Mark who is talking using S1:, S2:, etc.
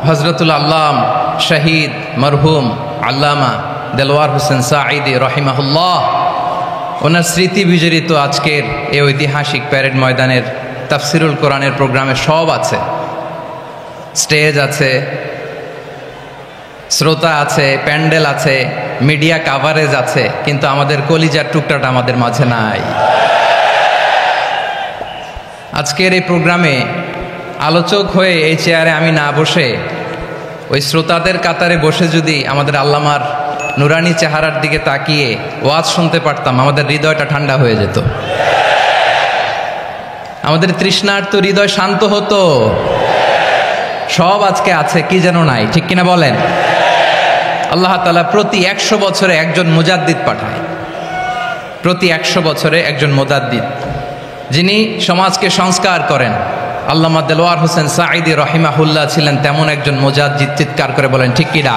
S1: হজরতুল আল্লাম শহীদ মরহুম আল্লামা দেলোয়ার হোসেন সাঈদী রহিমাহুল্লাহ, ওনার স্মৃতি বিজড়িত আজকের এই ঐতিহাসিক প্যারেড ময়দানের তাফসিরুল কোরআনের প্রোগ্রামে সব আছে। স্টেজ আছে, শ্রোতা আছে, প্যান্ডেল আছে, মিডিয়া কাভারেজ আছে, কিন্তু আমাদের কলিজার টুকটাটা আমাদের মাঝে নাই। আজকের এই প্রোগ্রামে আলোচক হয়ে এই চেয়ারে আমি না বসে ওই শ্রোতাদের কাতারে বসে যদি আমাদের আল্লামার নুরানি চেহারার দিকে তাকিয়ে ওয়াজ শুনতে পারতাম, আমাদের হৃদয়টা ঠান্ডা হয়ে যেত, আমাদের তৃষ্ণার্ত হৃদয় শান্ত হতো। সব আজকে আছে, কি যেন নাই, ঠিক কিনা বলেন? আল্লাহ তাআলা প্রতি 100 বছরে একজন মুজাদ্দিদ পাঠায়, প্রতি 100 বছরে একজন মুজাদ্দিদ, যিনি সমাজকে সংস্কার করেন। আল্লামা দেলোয়ার হোসেন সাঈদী রহিমাহুল্লাহ ছিলেন তেমন একজন মুজাদ্দিদ। চিৎকার করে বলেন ঠিক কিনা?